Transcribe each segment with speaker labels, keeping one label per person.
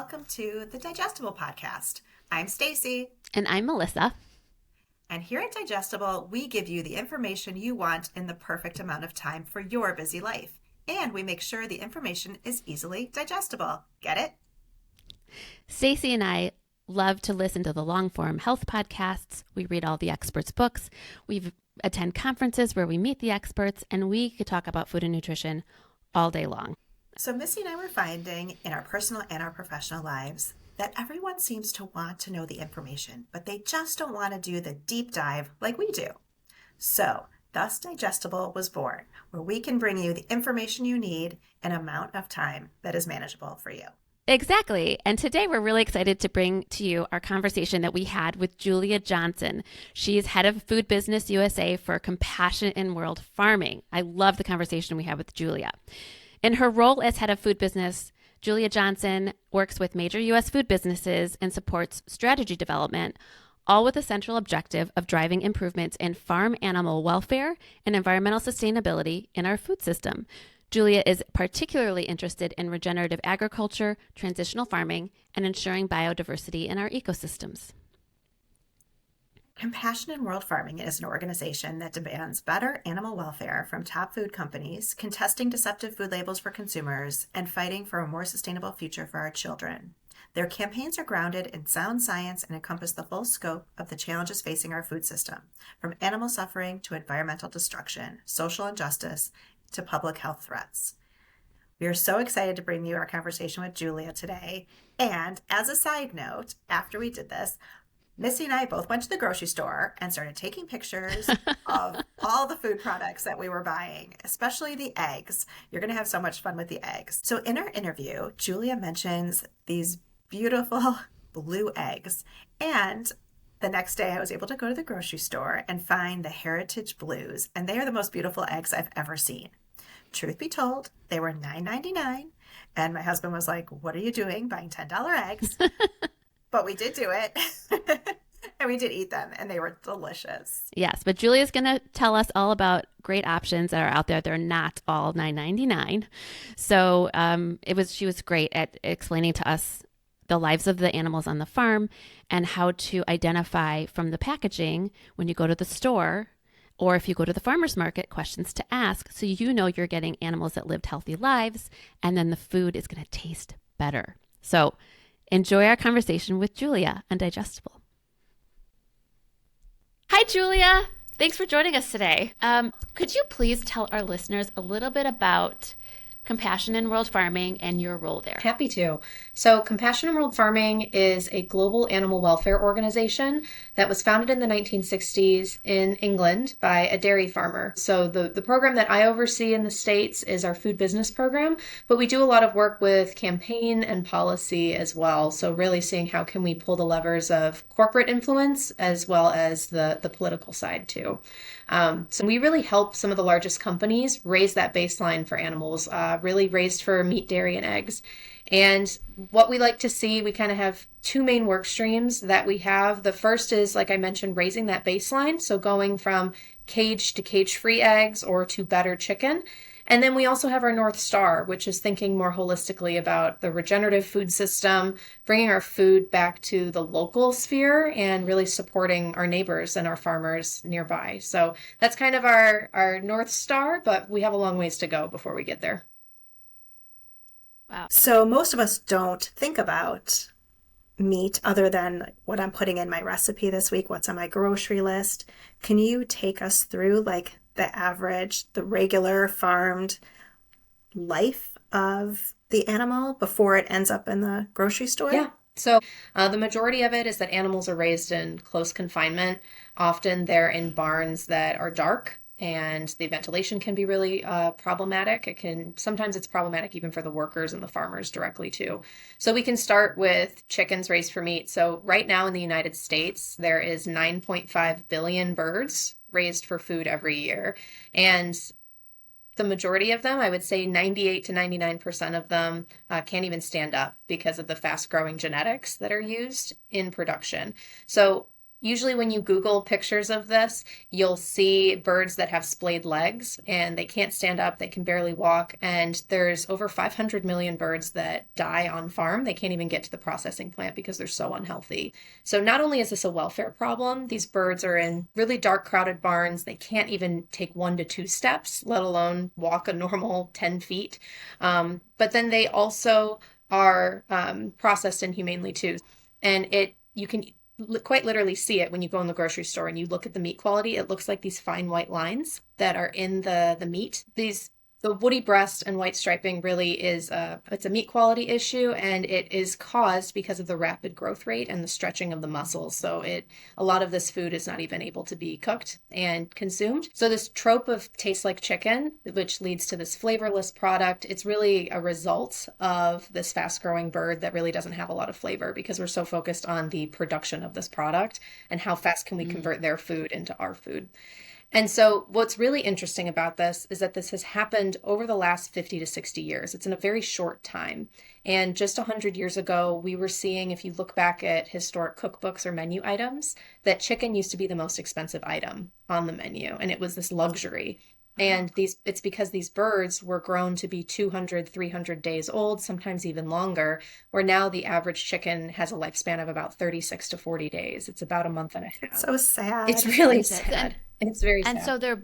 Speaker 1: welcome to the Digestible Podcast. I'm Stacy.
Speaker 2: And I'm Melissa.
Speaker 1: And here at Digestible, we give you the information you want in the perfect amount of time for your busy life. And we make sure the information is easily digestible. Get it?
Speaker 2: Stacy and I love to listen to the long-form health podcasts. We read all the experts' books. We attend conferences where we meet the experts, and we could talk about food and nutrition all day long.
Speaker 1: So Missy and I were finding in our personal and our professional lives that everyone seems to want to know the information, but they just don't want to do the deep dive like we do. So thus Digestible was born, where we can bring you the information you need in an amount of time that is manageable for you.
Speaker 2: Exactly. And today we're really excited to bring to you our conversation that we had with Julia Johnson. She's head of Food Business USA for Compassion in World Farming. I love the conversation we had with Julia. In her role as head of food business, Julia Johnson works with major U.S. food businesses and supports strategy development, all with the central objective of driving improvements in farm animal welfare and environmental sustainability in our food system. Julia is particularly interested in regenerative agriculture, transitional farming, and ensuring biodiversity in our ecosystems.
Speaker 1: Compassion in World Farming is an organization that demands better animal welfare from top food companies, contesting deceptive food labels for consumers, and fighting for a more sustainable future for our children. Their campaigns are grounded in sound science and encompass the full scope of the challenges facing our food system, from animal suffering to environmental destruction, social injustice, to public health threats. We are so excited to bring you our conversation with Julia today. And as a side note, after we did this, Missy and I both went to the grocery store and started taking pictures of all the food products that we were buying, especially the eggs. You're going to have so much fun with the eggs. So in our interview, Julia mentions these beautiful blue eggs. And the next day I was able to go to the grocery store and find the Heritage Blues. And they are the most beautiful eggs I've ever seen. Truth be told, they were $9.99. And my husband was like, "What are you doing buying $10 eggs?" But we did do it, and we did eat them, and they were delicious.
Speaker 2: Yes, but Julia's going to tell us all about great options that are out there. They're not all $9.99. So she was great at explaining to us the lives of the animals on the farm and how to identify from the packaging when you go to the store or if you go to the farmer's market, questions to ask so you know you're getting animals that lived healthy lives, and then the food is going to taste better. So enjoy our conversation with Julia on Digestible. Hi, Julia. Thanks for joining us today. Could you please tell our listeners a little bit about Compassion in World Farming and your role there?
Speaker 3: Happy to. So Compassion in World Farming is a global animal welfare organization that was founded in the 1960s in England by a dairy farmer. So the program that I oversee in the States is our food business program, but we do a lot of work with campaign and policy as well. So really seeing how can we pull the levers of corporate influence as well as the political side too. So we really help some of the largest companies raise that baseline for animals, really raised for meat, dairy, and eggs. And what we like to see, we kind of have two main work streams that we have. The first is, like I mentioned, raising that baseline. So going from cage to cage-free eggs or to better chicken. And then we also have our North Star, which is thinking more holistically about the regenerative food system, bringing our food back to the local sphere and really supporting our neighbors and our farmers nearby. So that's kind of our North Star, but we have a long ways to go before we get there.
Speaker 2: Wow.
Speaker 1: So most of us don't think about meat other than what I'm putting in my recipe this week, what's on my grocery list. Can you take us through like the average, the regular farmed life of the animal before it ends up in the grocery store?
Speaker 3: Yeah. So the majority of it is that animals are raised in close confinement. Often they're in barns that are dark, and the ventilation can be really problematic. Sometimes it's problematic even for the workers and the farmers directly too. So we can start with chickens raised for meat. So right now in the United States, there is 9.5 billion birds raised for food every year. And the majority of them, I would say 98 to 99% of them can't even stand up because of the fast growing genetics that are used in production. So Usually when you Google pictures of this, you'll see birds that have splayed legs and they can't stand up, they can barely walk, and there's over 500 million birds that die on farm. They can't even get to the processing plant because they're so unhealthy. So not only is this a welfare problem, these birds are in really dark, crowded barns. They can't even take 1 to 2 steps, let alone walk a normal 10 feet. But then they also are processed inhumanely too. And you can quite literally see it when you go in the grocery store and you look at the meat quality. It looks like these fine white lines that are in the meat. The woody breast and white striping really it's a meat quality issue, and it is caused because of the rapid growth rate and the stretching of the muscles. So a lot of this food is not even able to be cooked and consumed. So this trope of tastes like chicken, which leads to this flavorless product, it's really a result of this fast growing bird that really doesn't have a lot of flavor because we're so focused on the production of this product and how fast can we convert their food into our food. And so what's really interesting about this is that this has happened over the last 50 to 60 years. It's in a very short time. And just 100 years ago, we were seeing, if you look back at historic cookbooks or menu items, that chicken used to be the most expensive item on the menu. And it was this luxury. And it's because these birds were grown to be 200, 300 days old, sometimes even longer, where now the average chicken has a lifespan of about 36 to 40 days. It's about a month and a half.
Speaker 1: It's so sad.
Speaker 3: It's really sad. It's very sad.
Speaker 2: And so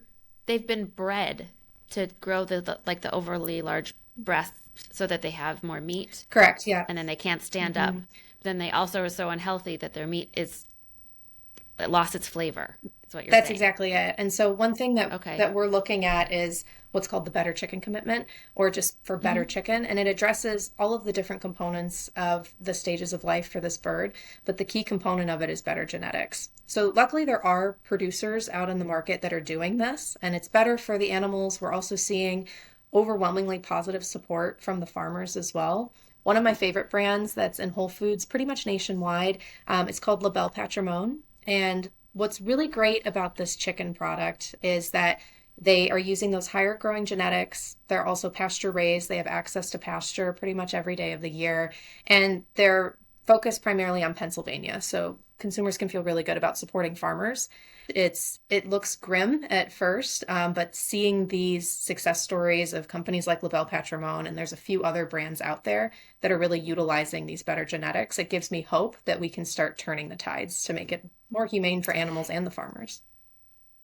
Speaker 2: they've been bred to grow the overly large breasts so that they have more meat.
Speaker 3: Correct, yeah.
Speaker 2: And then they can't stand up. Then they also are so unhealthy that their meat it lost its flavor. That's what you're saying.
Speaker 3: That's exactly it. And so one thing that we're looking at is what's called the Better Chicken Commitment, or just for better chicken. And it addresses all of the different components of the stages of life for this bird. But the key component of it is better genetics. So luckily there are producers out in the market that are doing this, and it's better for the animals. We're also seeing overwhelmingly positive support from the farmers as well. One of my favorite brands that's in Whole Foods pretty much nationwide, it's called Labelle Patrimone. And what's really great about this chicken product is that they are using those higher growing genetics. They're also pasture raised. They have access to pasture pretty much every day of the year. And they're focused primarily on Pennsylvania. So consumers can feel really good about supporting farmers. It looks grim at first, but seeing these success stories of companies like Labelle Patrimone, and there's a few other brands out there that are really utilizing these better genetics, it gives me hope that we can start turning the tides to make it more humane for animals and the farmers.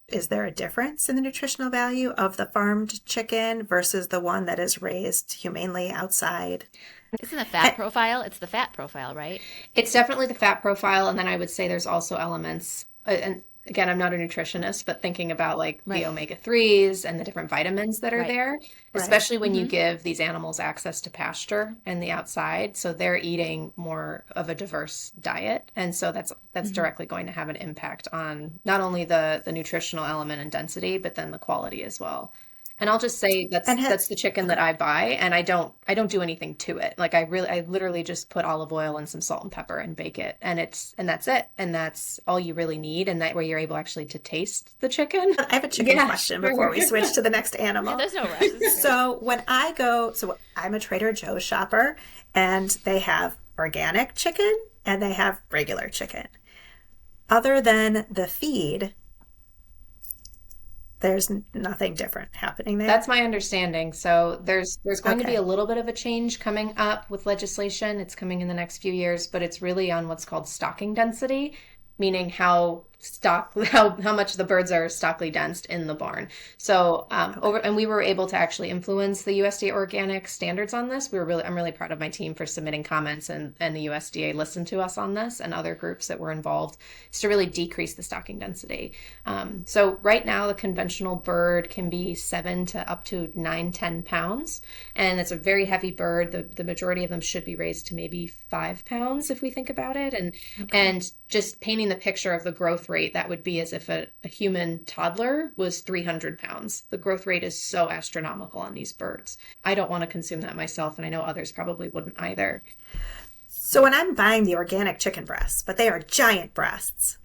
Speaker 1: Is there a difference in the nutritional value of the farmed chicken versus the one that is raised humanely outside?
Speaker 2: Isn't the fat profile? It's the fat profile, right?
Speaker 3: It's definitely the fat profile. And then I would say there's also elements, and again, I'm not a nutritionist, but thinking about like the omega-3s and the different vitamins that are there, especially when you give these animals access to pasture and the outside. So they're eating more of a diverse diet. And so that's directly going to have an impact on not only the nutritional element and density, but then the quality as well. And I'll just say that's the chicken that I buy, and I don't do anything to it. Like I literally just put olive oil and some salt and pepper and bake it, and that's it, and that's all you really need, and that way you're able actually to taste the chicken.
Speaker 1: I have a chicken question before we switch to the next animal.
Speaker 2: Yeah, there's no rush.
Speaker 1: So when I'm a Trader Joe's shopper, and they have organic chicken and they have regular chicken. Other than the feed, there's nothing different happening there.
Speaker 3: That's my understanding. So there's going to be a little bit of a change coming up with legislation. It's coming in the next few years, but it's really on what's called stocking density, meaning how much the birds are stockly densed in the barn. So and we were able to actually influence the USDA organic standards on this. I'm really proud of my team for submitting comments, and the USDA listened to us on this and other groups that were involved, is to really decrease the stocking density. So right now the conventional bird can be 7 to up to 9-10 pounds, and it's a very heavy bird. The majority of them should be raised to maybe 5 pounds if we think about it, and just painting the picture of the growth rate, that would be as if a human toddler was 300 pounds. The growth rate is so astronomical on these birds. I don't want to consume that myself, and I know others probably wouldn't either.
Speaker 1: So when I'm buying the organic chicken breasts, but they are giant breasts,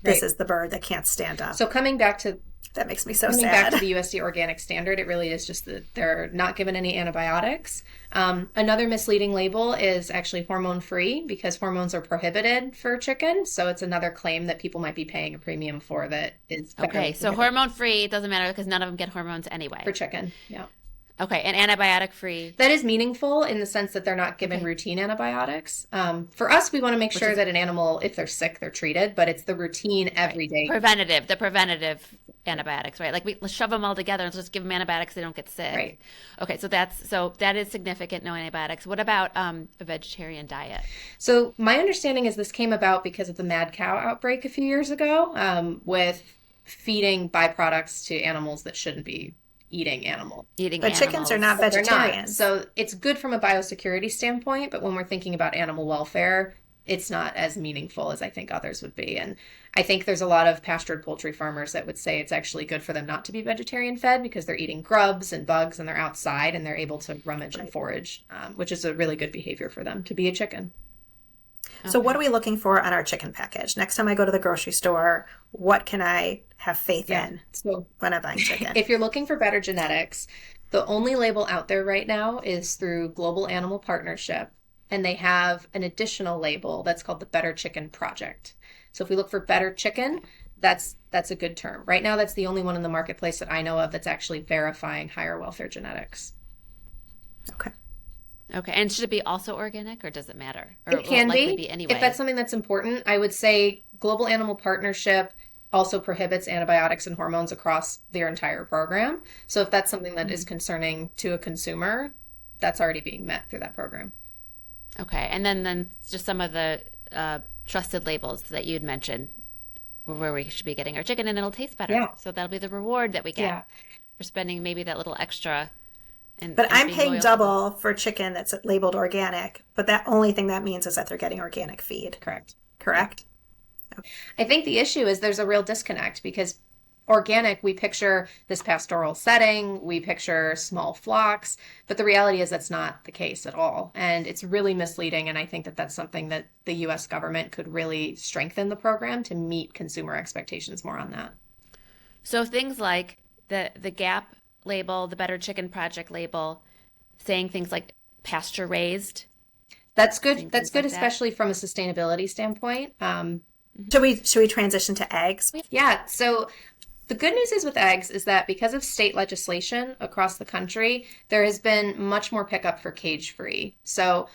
Speaker 1: this is the bird that can't stand up.
Speaker 3: So coming back to
Speaker 1: that makes me so
Speaker 3: Coming
Speaker 1: sad.
Speaker 3: back to the USD organic standard, it really is just that they're not given any antibiotics. Another misleading label is actually hormone-free because hormones are prohibited for chicken. So it's another claim that people might be paying a premium for that is
Speaker 2: Okay, so hormone-free doesn't matter because none of them get hormones anyway.
Speaker 3: For chicken, yeah.
Speaker 2: Okay, and antibiotic-free.
Speaker 3: That is meaningful in the sense that they're not given routine antibiotics. For us, we want to make sure that an animal, if they're sick, they're treated, but it's the routine everyday.
Speaker 2: The preventative antibiotics, right? Like let's shove them all together and just give them antibiotics so they don't get sick.
Speaker 3: Right.
Speaker 2: Okay, so that is significant, no antibiotics. What about a vegetarian diet?
Speaker 3: So my understanding is this came about because of the mad cow outbreak a few years ago, with feeding byproducts to animals that shouldn't be eating animals.
Speaker 1: But chickens are not vegetarians.
Speaker 3: So it's good from a biosecurity standpoint, but when we're thinking about animal welfare, it's not as meaningful as I think others would be. And I think there's a lot of pastured poultry farmers that would say it's actually good for them not to be vegetarian fed because they're eating grubs and bugs and they're outside and they're able to rummage and forage, which is a really good behavior for them to be a chicken.
Speaker 1: So what are we looking for on our chicken package? Next time I go to the grocery store, what can I have faith in when I'm buying chicken?
Speaker 3: If you're looking for better genetics, the only label out there right now is through Global Animal Partnership, and they have an additional label that's called the Better Chicken Project. So if we look for better chicken, that's a good term. Right now, that's the only one in the marketplace that I know of that's actually verifying higher welfare genetics.
Speaker 2: Okay, and should it be also organic, or does it matter? Or
Speaker 3: it can be
Speaker 2: anyway.
Speaker 3: If that's something that's important. I would say Global Animal Partnership also prohibits antibiotics and hormones across their entire program. So if that's something that is concerning to a consumer, that's already being met through that program.
Speaker 2: Okay, and then just some of the trusted labels that you'd mentioned where we should be getting our chicken and it'll taste better.
Speaker 3: Yeah.
Speaker 2: So that'll be the reward that we get for spending maybe that little extra.
Speaker 1: But I'm paying double for chicken that's labeled organic, but that only thing that means is that they're getting organic feed.
Speaker 3: Correct?
Speaker 1: Okay.
Speaker 3: I think the issue is there's a real disconnect because organic, we picture this pastoral setting, we picture small flocks, but the reality is that's not the case at all. And it's really misleading. And I think that that's something that the U.S. government could really strengthen the program to meet consumer expectations more on that.
Speaker 2: So things like the GAP label, the Better Chicken Project label, saying things like pasture raised.
Speaker 3: That's good. That's good, especially from a sustainability standpoint.
Speaker 1: Should we transition to eggs?
Speaker 3: Yeah. So the good news is with eggs is that because of state legislation across the country, there has been much more pickup for cage-free. So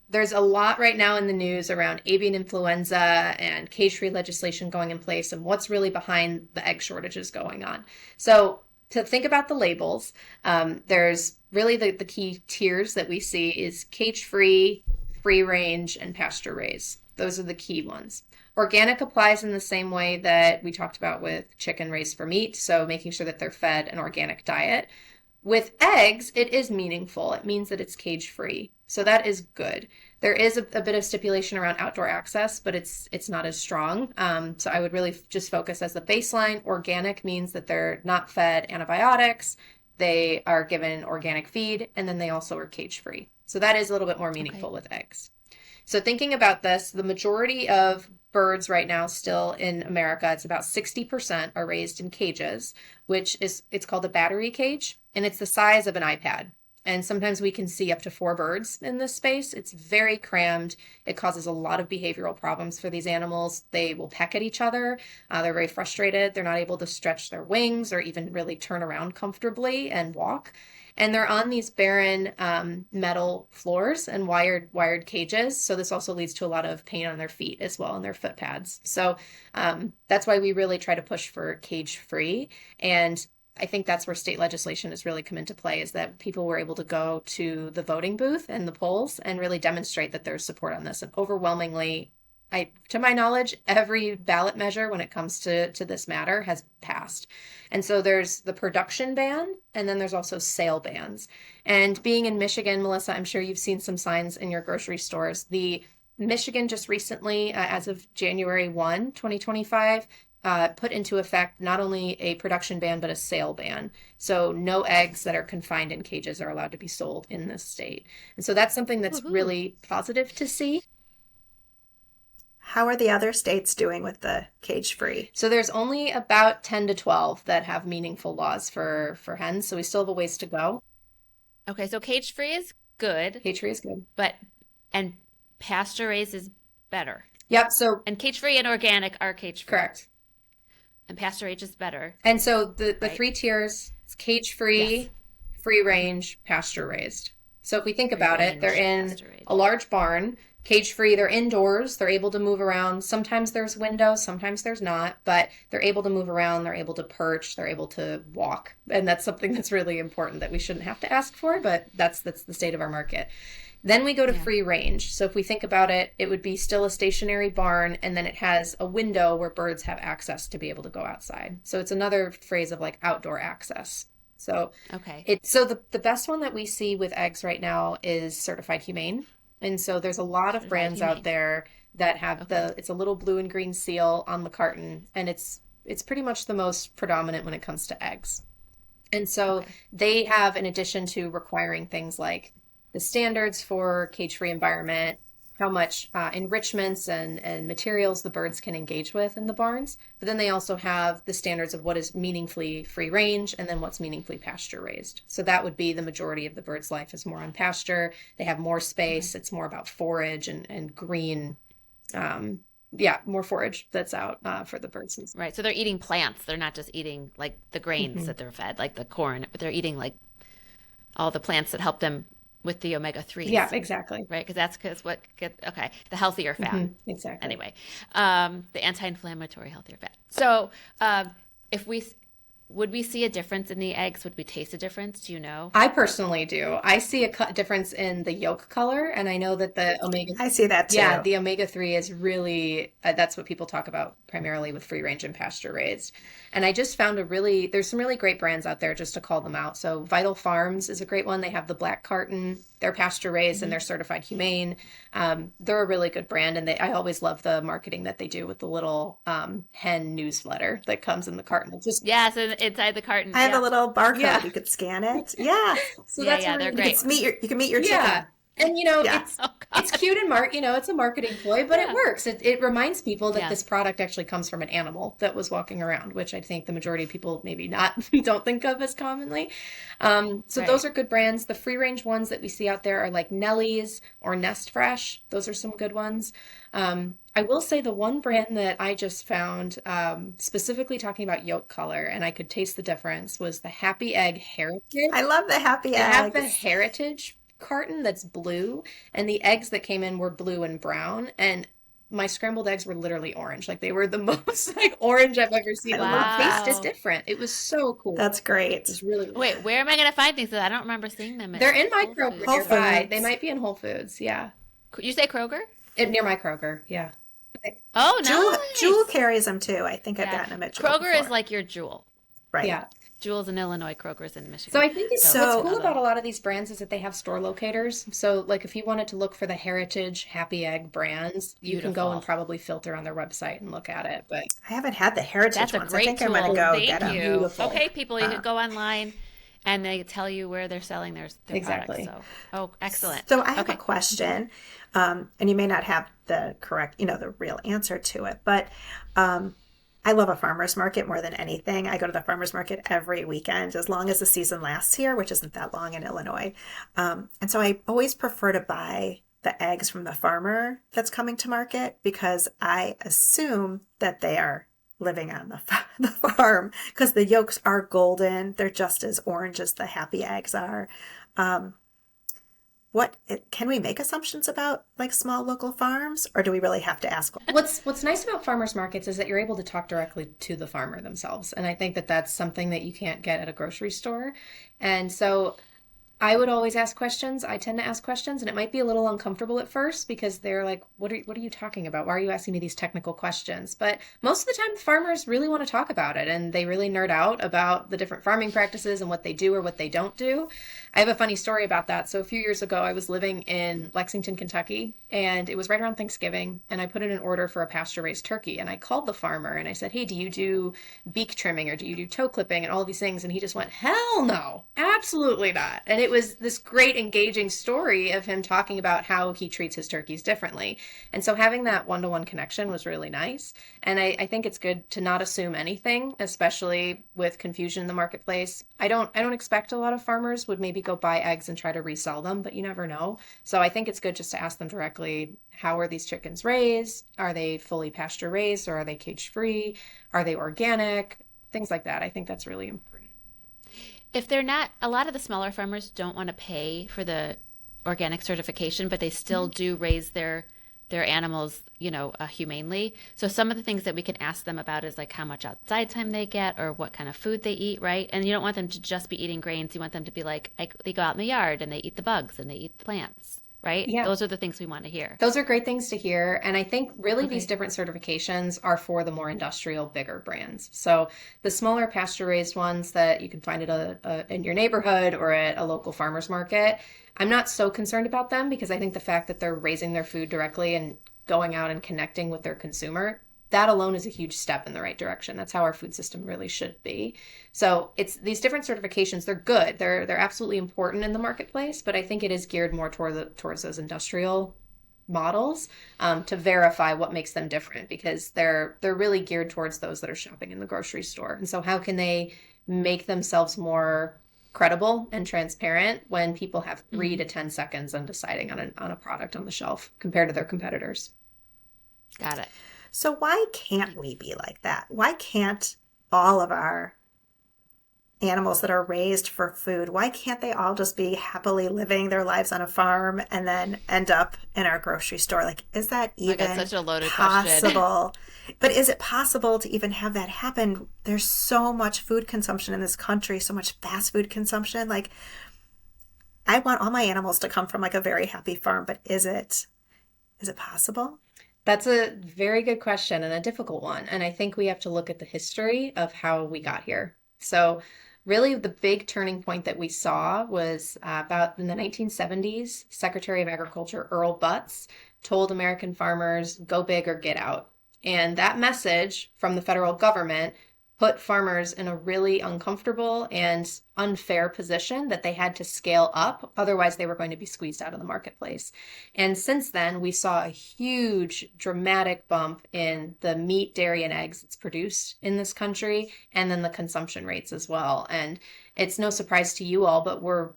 Speaker 3: there's a lot right now in the news around avian influenza and cage-free legislation going in place and what's really behind the egg shortages going on. So to think about the labels, there's really the key tiers that we see is cage-free, free-range, and pasture raised. Those are the key ones. Organic applies in the same way that we talked about with chicken raised for meat, so making sure that they're fed an organic diet. With eggs, it is meaningful. It means that it's cage-free, so that is good. There is a bit of stipulation around outdoor access, but it's not as strong. So I would really just focus as the baseline. Organic means that they're not fed antibiotics, they are given organic feed, and then they also are cage-free. So that is a little bit more meaningful with eggs. So thinking about this, the majority of birds right now still in America, it's about 60% are raised in cages, it's called a battery cage, and it's the size of an iPad. And sometimes we can see up to 4 birds in this space. It's very crammed. It causes a lot of behavioral problems for these animals. They will peck at each other. They're very frustrated. They're not able to stretch their wings or even really turn around comfortably and walk. And they're on these barren metal floors and wired cages. So this also leads to a lot of pain on their feet as well and their foot pads. So that's why we really try to push for cage-free. And I think that's where state legislation has really come into play, is that people were able to go to the voting booth and the polls and really demonstrate that there's support on this. And overwhelmingly, to my knowledge, every ballot measure when it comes to this matter has passed. And so there's the production ban, and then there's also sale bans. And being in Michigan, Melissa, I'm sure you've seen some signs in your grocery stores. The Michigan just recently, as of January 1, 2025, put into effect not only a production ban, but a sale ban. So no eggs that are confined in cages are allowed to be sold in this state. And so that's something that's really positive to see.
Speaker 1: How are the other states doing with the cage-free?
Speaker 3: So there's only about 10 to 12 that have meaningful laws for hens, so we still have a ways to go.
Speaker 2: Okay, so cage-free is good,
Speaker 3: Cage-free is good.
Speaker 2: but and pasture raised is better.
Speaker 3: Yep, so
Speaker 2: And cage-free and organic are cage-free.
Speaker 3: correct.
Speaker 2: And pasture raised is better.
Speaker 3: And so the
Speaker 2: Right.
Speaker 3: three tiers, it's cage-free,
Speaker 2: Yes.
Speaker 3: free range, pasture raised. So if we think
Speaker 2: Free
Speaker 3: about it,
Speaker 2: range,
Speaker 3: they're in
Speaker 2: pasture raised.
Speaker 3: a large barn, cage-free, they're indoors, they're able to move around. Sometimes there's windows, sometimes there's not, but they're able to move around, they're able to perch, they're able to walk. And that's something that's really important that we shouldn't have to ask for, but that's the state of our market. Then we go to free range. So if we think about it, it would be still a stationary barn, and then it has a window where birds have access to be able to go outside. So it's another phrase of like outdoor access. So
Speaker 2: Okay.
Speaker 3: the best one that we see with eggs right now is certified humane. And so there's a lot of
Speaker 2: Certified
Speaker 3: brands
Speaker 2: Humane.
Speaker 3: out there that have it's a little blue and green seal on the carton, and it's pretty much the most predominant when it comes to eggs. And so
Speaker 2: Okay.
Speaker 3: they have, in addition to requiring things like the standards for cage-free environment, how much enrichments and materials the birds can engage with in the barns, but then they also have the standards of what is meaningfully free range and then what's meaningfully pasture raised. So that would be the majority of the bird's life is more on pasture. They have more space. It's more about forage and green. More forage that's out for the birds.
Speaker 2: Right. So they're eating plants. They're not just eating like the grains
Speaker 3: Mhm.
Speaker 2: that they're fed, like the corn, but they're eating like all the plants that help them with the omega-3s.
Speaker 3: Yeah, exactly.
Speaker 2: Right. Because what get okay, the healthier fat.
Speaker 3: Exactly.
Speaker 2: Anyway, the anti-inflammatory healthier fat. So, if we would we see a difference in the eggs? Would we taste a difference? Do you know?
Speaker 3: I personally do. I see a difference in the yolk color, and I know that the omega.
Speaker 1: I see that too.
Speaker 3: Yeah, the omega-3 is really, that's what people talk about primarily with free range and pasture raised. And I just found there's some really great brands out there just to call them out. So Vital Farms is a great one. They have the black carton. They're pasture raised and they're certified humane. They're a really good brand. And I always love the marketing that they do with the little hen newsletter that comes in the carton. It's just,
Speaker 2: Yes, inside the carton.
Speaker 1: I have
Speaker 2: yeah.
Speaker 1: a little barcode.
Speaker 3: Yeah.
Speaker 1: You could scan it. Yeah.
Speaker 3: so
Speaker 2: Yeah,
Speaker 3: that's
Speaker 2: yeah,
Speaker 3: really
Speaker 2: they're
Speaker 1: You
Speaker 2: great.
Speaker 1: can meet your
Speaker 3: Yeah.
Speaker 1: chicken.
Speaker 3: And
Speaker 1: Yeah.
Speaker 3: it's
Speaker 2: Oh, God.
Speaker 3: it's cute and it's a marketing ploy, but it
Speaker 2: Yeah.
Speaker 3: works. It reminds people that
Speaker 2: Yeah.
Speaker 3: this product actually comes from an animal that was walking around, which I think the majority of people maybe not don't think of as commonly. So
Speaker 2: Right.
Speaker 3: those are good brands. The free range ones that we see out there are like Nellie's or Nest Fresh. Those are some good ones. I will say the one brand that I just found, specifically talking about yolk color, and I could taste the difference, was the Happy Egg Heritage.
Speaker 1: I love the happy
Speaker 3: They have the
Speaker 1: eggs.
Speaker 3: Heritage carton that's blue, and the eggs that came in were blue and brown, and my scrambled eggs were literally orange. Like they were the most like orange I've ever seen.
Speaker 1: I
Speaker 3: The
Speaker 1: love
Speaker 3: taste is
Speaker 2: Wow.
Speaker 3: different. It was so cool.
Speaker 1: That's great.
Speaker 3: It's really
Speaker 2: Wait, where am I going to find these? I don't remember seeing them. At
Speaker 3: they're in my
Speaker 2: Whole
Speaker 3: Kroger
Speaker 2: Foods.
Speaker 1: Whole
Speaker 3: nearby.
Speaker 1: Foods.
Speaker 3: They might be in Whole Foods. Yeah,
Speaker 2: You say Kroger?
Speaker 3: near my Kroger. Yeah.
Speaker 2: Oh,
Speaker 1: Jewel,
Speaker 2: nice.
Speaker 1: Jewel carries them too. I think I've
Speaker 2: Yeah.
Speaker 1: gotten them at Jewel
Speaker 2: Kroger
Speaker 1: before.
Speaker 2: is like your Jewel.
Speaker 1: right.
Speaker 3: Yeah.
Speaker 2: Jewel's in Illinois, Kroger's in Michigan.
Speaker 3: So I think
Speaker 1: So-
Speaker 3: what's cool about a lot of these brands is that they have store locators. So like if you wanted to look for the Heritage Happy Egg brands, you can go
Speaker 2: Beautiful.
Speaker 3: and probably filter on their website and look at it. But
Speaker 1: I haven't had the heritage
Speaker 2: That's a
Speaker 1: ones.
Speaker 2: great
Speaker 1: I think
Speaker 2: tool.
Speaker 1: I'm going to go
Speaker 2: Thank
Speaker 1: get them.
Speaker 2: you.
Speaker 3: Beautiful.
Speaker 2: Okay, people, you can go online and they tell you where they're selling their
Speaker 3: Exactly.
Speaker 2: products. So, oh, excellent.
Speaker 1: So I have
Speaker 2: Okay.
Speaker 1: a question, and you may not have the correct, the real answer to it, but I love a farmer's market more than anything. I go to the farmer's market every weekend, as long as the season lasts here, which isn't that long in Illinois. And so I always prefer to buy the eggs from the farmer that's coming to market because I assume that they are living on the farm because the yolks are golden. They're just as orange as the happy eggs are. What can we make assumptions about like small local farms, or do we really have to ask?
Speaker 3: what's nice about farmers markets is that you're able to talk directly to the farmer themselves. And I think that that's something that you can't get at a grocery store. And so I would always ask questions. I tend to ask questions, and it might be a little uncomfortable at first because they're like, what are you talking about? Why are you asking me these technical questions? But most of the time, farmers really want to talk about it, and they really nerd out about the different farming practices and what they do or what they don't do. I have a funny story about that. So a few years ago, I was living in Lexington, Kentucky, and it was right around Thanksgiving, and I put in an order for a pasture-raised turkey, and I called the farmer, and I said, hey, do you do beak trimming, or do you do toe clipping, and all of these things? And he just went, hell no, absolutely Absolutely not. And it was this great engaging story of him talking about how he treats his turkeys differently. And so having that one-to-one connection was really nice. And I think it's good to not assume anything, especially with confusion in the marketplace. I don't expect a lot of farmers would maybe go buy eggs and try to resell them, but you never know. So I think it's good just to ask them directly, how are these chickens raised? Are they fully pasture raised, or are they cage free? Are they organic? Things like that. I think that's really important.
Speaker 2: If they're not, a lot of the smaller farmers don't want to pay for the organic certification, but they still do raise their animals, humanely. So some of the things that we can ask them about is like how much outside time they get or what kind of food they eat, right? And you don't want them to just be eating grains. You want them to be like they go out in the yard and they eat the bugs and they eat the plants, right?
Speaker 3: Yeah.
Speaker 2: Those are the things we want to hear.
Speaker 3: Those are great things to hear. And I think really these different certifications are for the more industrial, bigger brands. So the smaller pasture raised ones that you can find at in your neighborhood or at a local farmer's market, I'm not so concerned about them, because I think the fact that they're raising their food directly and going out and connecting with their consumer, that alone is a huge step in the right direction. That's how our food system really should be. So it's these different certifications, they're good. They're absolutely important in the marketplace, but I think it is geared more towards those industrial models, to verify what makes them different, because they're really geared towards those that are shopping in the grocery store. And so how can they make themselves more credible and transparent when people have 3 to 10 seconds on deciding on a product on the shelf compared to their competitors?
Speaker 2: Got it.
Speaker 1: So why can't we be like that? Why can't all of our animals that are raised for food, why can't they all just be happily living their lives on a farm and then end up in our grocery store? Like, is that even
Speaker 2: such a loaded
Speaker 1: possible? But is it possible to even have that happen? There's so much food consumption in this country, so much fast food consumption. Like, I want all my animals to come from like a very happy farm, but is it possible?
Speaker 3: That's a very good question and a difficult one. And I think we have to look at the history of how we got here. So really the big turning point that we saw was about in the 1970s. Secretary of Agriculture Earl Butz told American farmers, go big or get out. And that message from the federal government put farmers in a really uncomfortable and unfair position that they had to scale up. Otherwise, they were going to be squeezed out of the marketplace. And since then, we saw a huge, dramatic bump in the meat, dairy, and eggs that's produced in this country, and then the consumption rates as well. And it's no surprise to you all, but we're,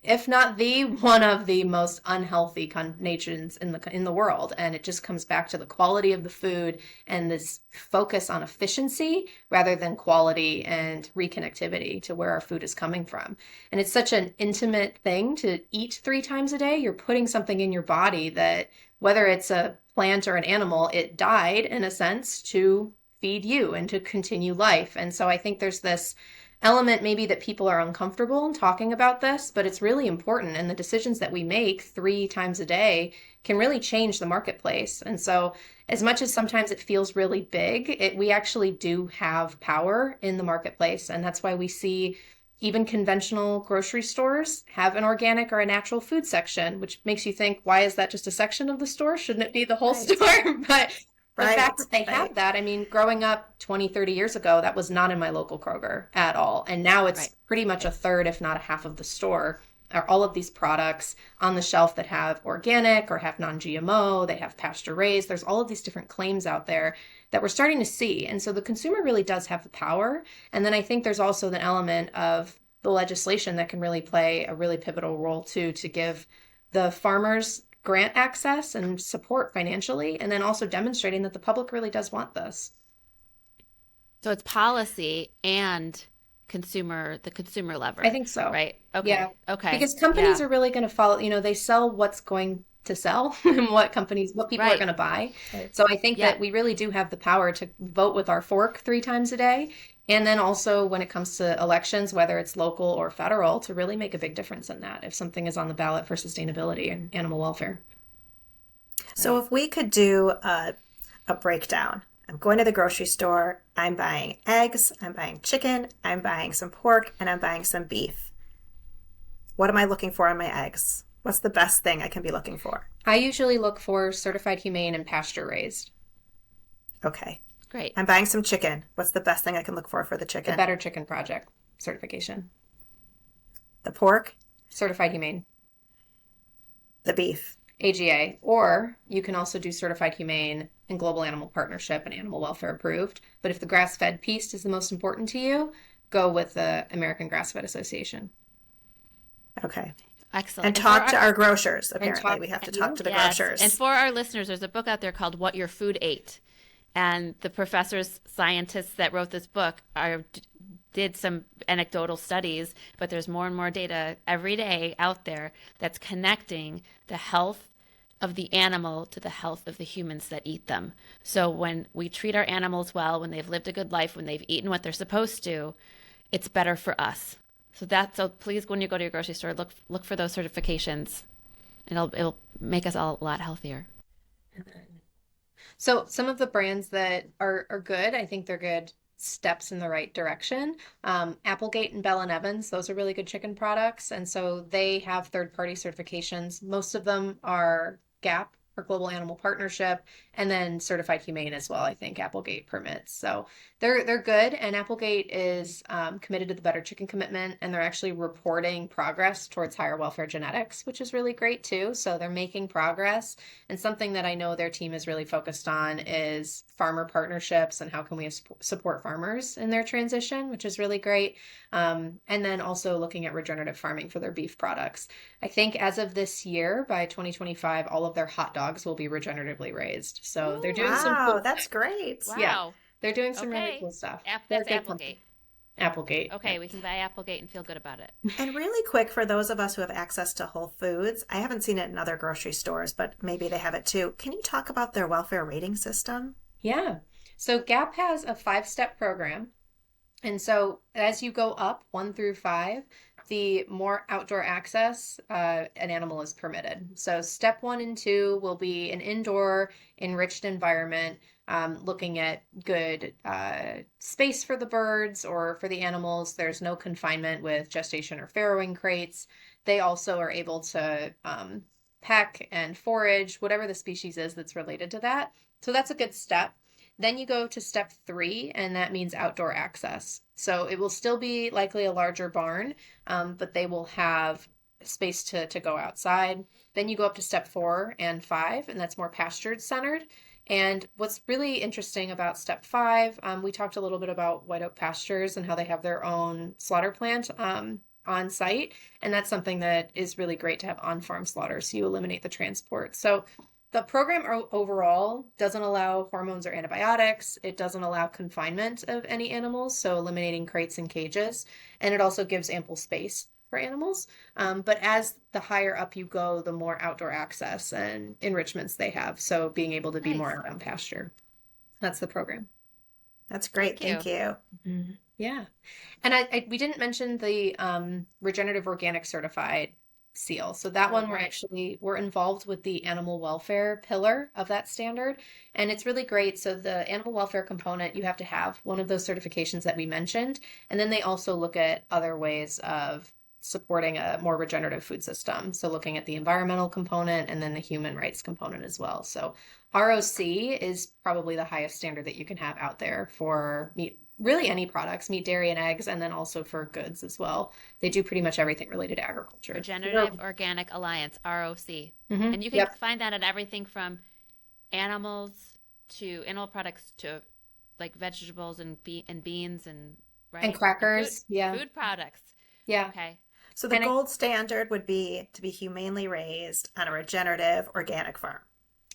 Speaker 3: if not one of the most unhealthy nations in the world. And it just comes back to the quality of the food and this focus on efficiency rather than quality and reconnectivity to where our food is coming from. And it's such an intimate thing to eat 3 times a day. You're putting something in your body that, whether it's a plant or an animal, it died in a sense to feed you and to continue life. And so I think there's this element maybe that people are uncomfortable in talking about this, but it's really important. And the decisions that we make 3 times a day can really change the marketplace. And so as much as sometimes it feels really big, we actually do have power in the marketplace. And that's why we see even conventional grocery stores have an organic or a natural food section, which makes you think, why is that just a section of the store? Shouldn't it be the whole store? But the fact that they have that, I mean, growing up 20, 30 years ago, that was not in my local Kroger at all. And now it's pretty much a third, if not a half of the store, are all of these products on the shelf that have organic or have non-GMO, they have pasture raised. There's all of these different claims out there that we're starting to see. And so the consumer really does have the power. And then I think there's also the element of the legislation that can really play a really pivotal role too, to give the farmers grant access and support financially, and then also demonstrating that the public really does want this.
Speaker 2: So it's policy and the consumer lever.
Speaker 3: I think so.
Speaker 2: Right. Okay.
Speaker 3: Yeah.
Speaker 2: Okay.
Speaker 3: Because companies are really going to follow, they sell what's going to sell and what people are going to buy. Right. So I think that we really do have the power to vote with our fork 3 times a day. And then also when it comes to elections, whether it's local or federal, to really make a big difference in that if something is on the ballot for sustainability and animal welfare.
Speaker 1: So if we could do a breakdown, I'm going to the grocery store, I'm buying eggs, I'm buying chicken, I'm buying some pork, and I'm buying some beef. What am I looking for on my eggs? What's the best thing I can be looking for?
Speaker 3: I usually look for certified humane and pasture raised.
Speaker 1: Okay.
Speaker 2: Great.
Speaker 1: I'm buying some chicken. What's the best thing I can look for the chicken?
Speaker 3: The Better Chicken Project certification.
Speaker 1: The pork,
Speaker 3: Certified Humane,
Speaker 1: the beef.
Speaker 3: AGA, or you can also do Certified Humane and Global Animal Partnership and Animal Welfare Approved. But if the grass-fed piece is the most important to you, go with the American Grass-Fed Association.
Speaker 1: Okay.
Speaker 2: Excellent.
Speaker 1: And talk to our grocers, apparently. We have to talk to the
Speaker 2: Yes.
Speaker 1: grocers.
Speaker 2: And for our listeners, there's a book out there called What Your Food Ate. And the professors, scientists that wrote this book did some anecdotal studies, but there's more and more data every day out there that's connecting the health of the animal to the health of the humans that eat them. So when we treat our animals well, when they've lived a good life, when they've eaten what they're supposed to, it's better for us. So please, when you go to your grocery store, look for those certifications. It'll make us all a lot healthier.
Speaker 3: So some of the brands that are good, I think they're good steps in the right direction. Applegate and Bell & Evans, those are really good chicken products. And so they have third-party certifications. Most of them are GAP, or Global Animal Partnership, and then Certified Humane as well, I think Applegate permits. So they're good. And Applegate is committed to the Better Chicken Commitment, and they're actually reporting progress towards higher welfare genetics, which is really great too. So they're making progress. And something that I know their team is really focused on is farmer partnerships and how can we support farmers in their transition, which is really great. And then also looking at regenerative farming for their beef products. I think as of this year, by 2025, all of their hot dogs will be regeneratively raised. So they're doing some cool
Speaker 1: that's
Speaker 3: stuff.
Speaker 1: great.
Speaker 2: Wow.
Speaker 3: Yeah, they're doing some really
Speaker 2: Okay.
Speaker 3: cool stuff.
Speaker 2: That's Applegate.
Speaker 3: Applegate.
Speaker 2: Okay, we can buy Applegate and feel good about it.
Speaker 1: And really quick, for those of us who have access to Whole Foods, I haven't seen it in other grocery stores, but maybe they have it too. Can you talk about their welfare rating system?
Speaker 3: Yeah. So GAP has a 5-step program. And so as you go up 1 through 5, the more outdoor access an animal is permitted. So step 1 and 2 will be an indoor enriched environment, looking at good space for the birds or for the animals. There's no confinement with gestation or farrowing crates. They also are able to peck and forage, whatever the species is that's related to that. So that's a good step. Then you go to step 3, and that means outdoor access. So it will still be likely a larger barn, but they will have space to go outside. Then you go up to step 4 and 5, and that's more pastured centered. And what's really interesting about step 5, we talked a little bit about White Oak Pastures and how they have their own slaughter plant on site. And that's something that is really great to have on-farm slaughter. So you eliminate the transport. So the program overall doesn't allow hormones or antibiotics. It doesn't allow confinement of any animals, so eliminating crates and cages. And it also gives ample space for animals. But as the higher up you go, the more outdoor access and enrichments they have. So being able to be more out on pasture. That's the program.
Speaker 1: That's great. Thank you.
Speaker 3: Mm-hmm. Yeah. And we didn't mention the regenerative organic certified seal. So that one we're involved with the animal welfare pillar of that standard. And it's really great. So the animal welfare component, you have to have one of those certifications that we mentioned. And then they also look at other ways of supporting a more regenerative food system. So looking at the environmental component and then the human rights component as well. So ROC is probably the highest standard that you can have out there for meat, really any products, meat, dairy, and eggs, and then also for goods as well. They do pretty much everything related to agriculture.
Speaker 2: Regenerative Organic Alliance, ROC. Mm-hmm. And you can find that at everything from animal products to like vegetables and beans and
Speaker 3: and crackers.
Speaker 2: Food products.
Speaker 3: Yeah.
Speaker 2: Okay.
Speaker 1: So the gold standard would be to be humanely raised on a regenerative organic farm.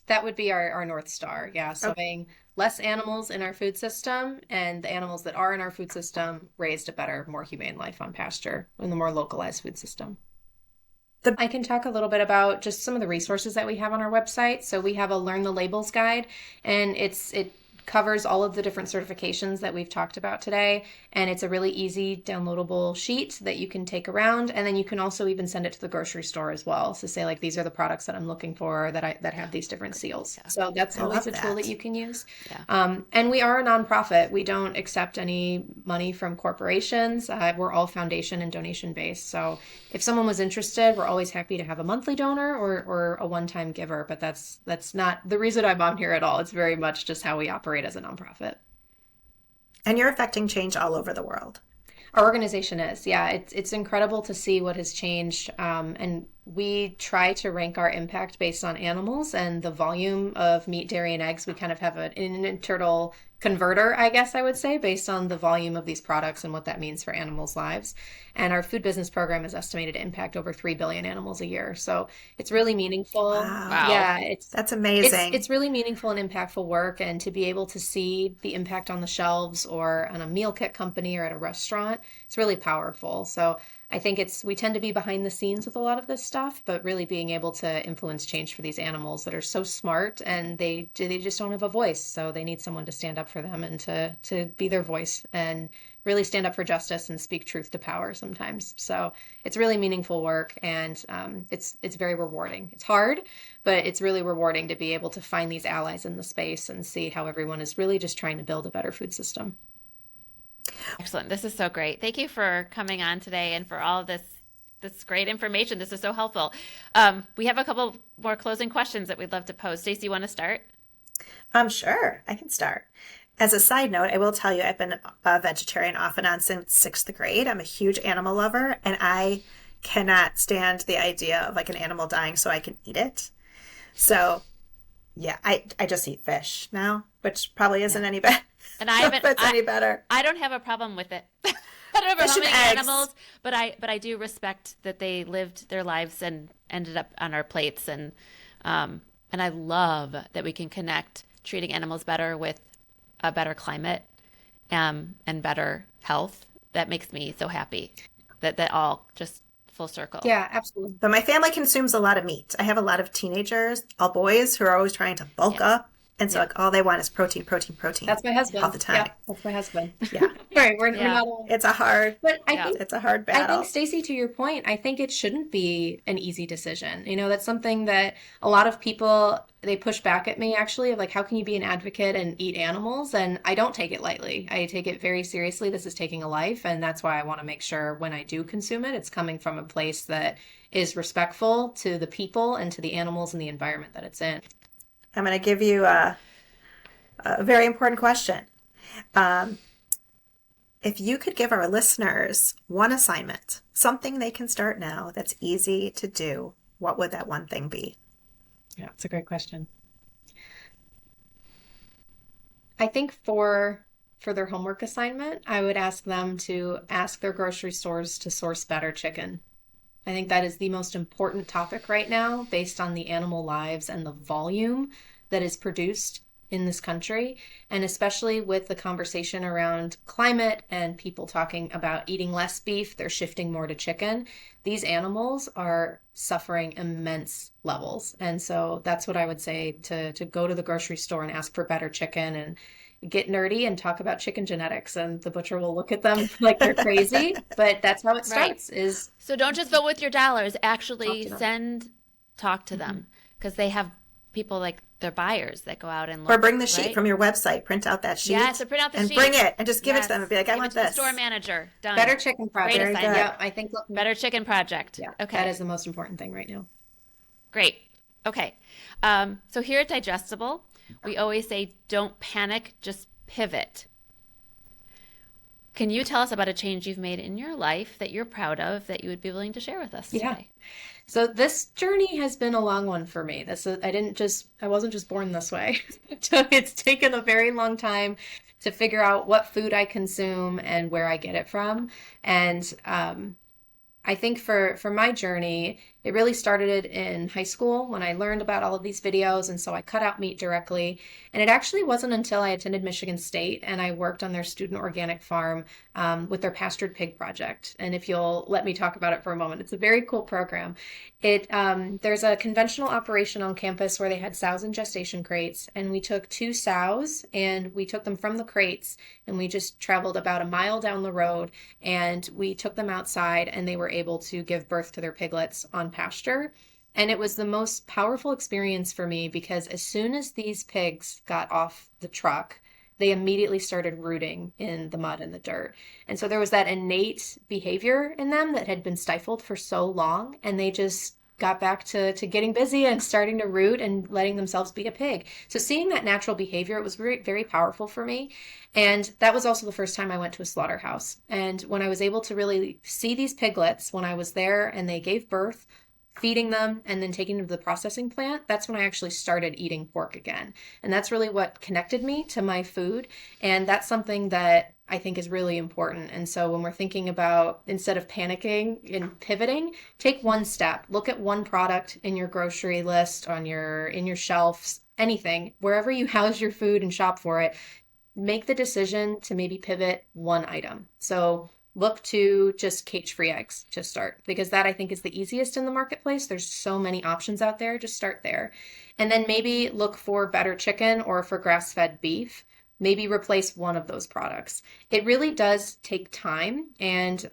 Speaker 3: That would be our North Star. Yeah. So having less animals in our food system, and the animals that are in our food system raised a better, more humane life on pasture in the more localized food system. I can talk a little bit about just some of the resources that we have on our website. So we have a Learn the Labels guide, and it covers all of the different certifications that we've talked about today. And it's a really easy downloadable sheet that you can take around. And then you can also even send it to the grocery store as well. So say like, these are the products that I'm looking for that have these different seals. Yeah. So that's always a tool that you can use. Yeah. And we are a nonprofit. We don't accept any money from corporations. We're all foundation and donation based. So if someone was interested, we're always happy to have a monthly donor or a one-time giver, but that's not the reason I'm on here at all. It's very much just how we operate as a nonprofit.
Speaker 1: And you're affecting change all over the world.
Speaker 3: Our organization is, yeah. It's incredible to see what has changed, and we try to rank our impact based on animals and the volume of meat, dairy, and eggs. We kind of have an internal converter, I guess I would say, based on the volume of these products and what that means for animals' lives. And our food business program is estimated to impact over 3 billion animals a year. So it's really meaningful.
Speaker 1: Wow.
Speaker 2: Wow.
Speaker 3: Yeah,
Speaker 1: That's
Speaker 3: it's
Speaker 1: amazing.
Speaker 3: it's really meaningful and impactful work, and to be able to see the impact on the shelves or on a meal kit company or at a restaurant, it's really powerful. So I think we tend to be behind the scenes with a lot of this stuff, but really being able to influence change for these animals that are so smart and they just don't have a voice. So they need someone to stand up for them and to be their voice and really stand up for justice and speak truth to power sometimes. So it's really meaningful work, and it's very rewarding. It's hard, but it's really rewarding to be able to find these allies in the space and see how everyone is really just trying to build a better food system.
Speaker 2: Excellent. This is so great. Thank you for coming on today and for all of this great information. This is so helpful. We have a couple more closing questions that we'd love to pose. Stacey, you want to start?
Speaker 1: Sure, I can start. As a side note, I will tell you I've been a vegetarian off and on since sixth grade. I'm a huge animal lover, and I cannot stand the idea of like an animal dying so I can eat it. So yeah, I just eat fish now, which probably isn't any better.
Speaker 2: And I
Speaker 1: If
Speaker 2: haven't.
Speaker 1: it's any better.
Speaker 2: I don't have a problem with it. I don't have a
Speaker 1: Fish
Speaker 2: problem
Speaker 1: and
Speaker 2: with
Speaker 1: eggs.
Speaker 2: animals, but I do respect that they lived their lives and ended up on our plates, and I love that we can connect treating animals better with a better climate, and better health. That makes me so happy that all just full circle.
Speaker 3: Yeah, absolutely.
Speaker 1: But my family consumes a lot of meat. I have a lot of teenagers, all boys, who are always trying to bulk
Speaker 2: Yeah.
Speaker 1: up. And so
Speaker 2: Yeah.
Speaker 1: like all they want is protein, protein, protein
Speaker 3: That's my
Speaker 1: all
Speaker 3: husband.
Speaker 1: the
Speaker 3: Yeah,
Speaker 1: time.
Speaker 3: that's my husband.
Speaker 1: Yeah.
Speaker 3: Right, we're
Speaker 2: Yeah.
Speaker 3: not alone.
Speaker 1: It's a hard
Speaker 3: But
Speaker 2: Yeah.
Speaker 1: it's a hard
Speaker 3: I think
Speaker 1: battle.
Speaker 3: Stacey, to your point, I think it shouldn't be an easy decision. That's something that a lot of people they push back at me actually of like, how can you be an advocate and eat animals? And I don't take it lightly. I take it very seriously. This is taking a life, and that's why I want to make sure when I do consume it, it's coming from a place that is respectful to the people and to the animals and the environment that it's in.
Speaker 1: I'm going to give you a very important question. Um, if you could give our listeners one assignment, something they can start now that's easy to do, what would that one thing be?
Speaker 3: Yeah, it's a great question. I think for their homework assignment, I would ask them to ask their grocery stores to source better chicken. I think that is the most important topic right now based on the animal lives and the volume that is produced in this country, and especially with the conversation around climate and people talking about eating less beef, they're shifting more to chicken. These animals are suffering immense levels. And so that's what I would say to go to the grocery store and ask for better chicken and get nerdy and talk about chicken genetics, and the butcher will look at them like they're crazy, but that's how it
Speaker 2: Right.
Speaker 3: starts is
Speaker 2: So don't just vote with your dollars.
Speaker 3: talk
Speaker 2: Actually
Speaker 3: to them.
Speaker 2: talk to
Speaker 3: Mhm.
Speaker 2: them, because they have people like their buyers that go out and
Speaker 1: Or
Speaker 2: look,
Speaker 1: bring the sheet
Speaker 2: right?
Speaker 1: from your website, print out that sheet,
Speaker 2: Yes, so print out the
Speaker 1: and
Speaker 2: sheet.
Speaker 1: bring it and just give it to them
Speaker 2: Yes.
Speaker 1: and be like, I
Speaker 2: Give it
Speaker 1: want
Speaker 2: to the
Speaker 1: this.
Speaker 2: store manager. Done.
Speaker 3: Better chicken
Speaker 2: Great
Speaker 3: project.
Speaker 1: Very
Speaker 2: assignment.
Speaker 1: good.
Speaker 3: Yeah, I think
Speaker 2: Better chicken project.
Speaker 3: yeah,
Speaker 2: Okay.
Speaker 3: that is the most important thing right now.
Speaker 2: Great. Okay. So here at Digestible, we always say, don't panic, just pivot. Can you tell us about a change you've made in your life that you're proud of that you would be willing to share with us
Speaker 3: Yeah.
Speaker 2: today?
Speaker 3: So this journey has been a long one for me. I wasn't just born this way. It's taken a very long time to figure out what food I consume and where I get it from. And I think for my journey, it really started in high school when I learned about all of these videos, and so I cut out meat directly. And it actually wasn't until I attended Michigan State and I worked on their student organic farm with their pastured pig project. And if you'll let me talk about it for a moment, it's a very cool program. There's a conventional operation on campus where they had sows in gestation crates, and we took two sows and we took them from the crates and we just traveled about a mile down the road and we took them outside and they were able to give birth to their piglets on pasture. And it was the most powerful experience for me because as soon as these pigs got off the truck, they immediately started rooting in the mud and the dirt. And so there was that innate behavior in them that had been stifled for so long, and they just got back to getting busy and starting to root and letting themselves be a pig. So seeing that natural behavior, it was very, very powerful for me. And that was also the first time I went to a slaughterhouse. And when I was able to really see these piglets when I was there and they gave birth, feeding them and then taking them to the processing plant, that's when I actually started eating pork again. And that's really what connected me to my food. And that's something that I think is really important. And so when we're thinking about, instead of panicking and pivoting, take one step. Look at one product in your grocery list, on your in your shelves, anything, wherever you house your food and shop for it. Make the decision to maybe pivot one item. So look to just cage-free eggs to start, because that I think is the easiest in the marketplace. There's so many options out there. Just start there. And then maybe look for better chicken or for grass-fed beef. Maybe replace one of those products. It really does take time, and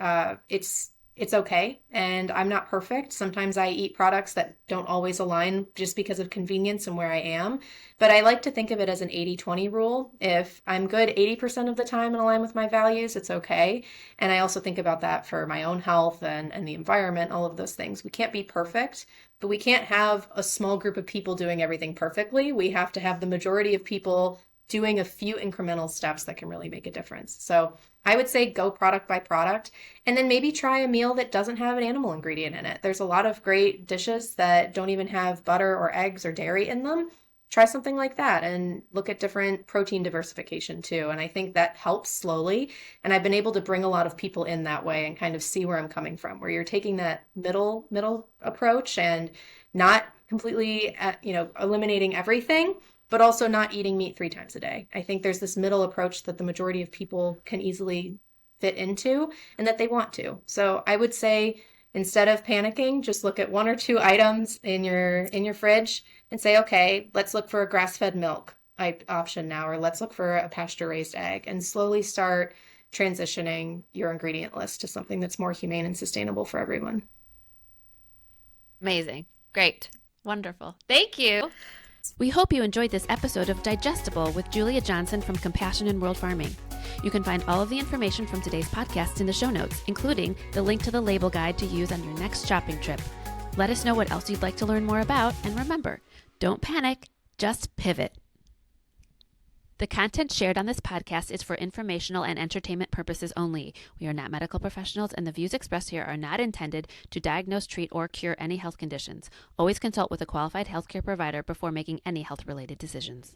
Speaker 3: it's okay. And I'm not perfect. Sometimes I eat products that don't always align just because of convenience and where I am. But I like to think of it as an 80-20 rule. If I'm good 80% of the time and align with my values, it's okay. And I also think about that for my own health and the environment, all of those things. We can't be perfect, but we can't have a small group of people doing everything perfectly. We have to have the majority of people doing a few incremental steps that can really make a difference. So I would say go product by product, and then maybe try a meal that doesn't have an animal ingredient in it. There's a lot of great dishes that don't even have butter or eggs or dairy in them. Try something like that and look at different protein diversification too. And I think that helps slowly. And I've been able to bring a lot of people in that way and kind of see where I'm coming from, where you're taking that middle approach and not completely, eliminating everything, but also not eating meat 3 times a day. I think there's this middle approach that the majority of people can easily fit into and that they want to. So I would say, instead of panicking, just look at 1 or 2 items in your fridge and say, okay, let's look for a grass-fed milk option now, or let's look for a pasture-raised egg, and slowly start transitioning your ingredient list to something that's more humane and sustainable for everyone.
Speaker 2: Amazing. Great. Wonderful. Thank you. We hope you enjoyed this episode of Digestible with Julia Johnson from Compassion in World Farming. You can find all of the information from today's podcast in the show notes, including the link to the label guide to use on your next shopping trip. Let us know what else you'd like to learn more about, and remember, don't panic, just pivot. The content shared on this podcast is for informational and entertainment purposes only. We are not medical professionals, and the views expressed here are not intended to diagnose, treat, or cure any health conditions. Always consult with a qualified healthcare provider before making any health-related decisions.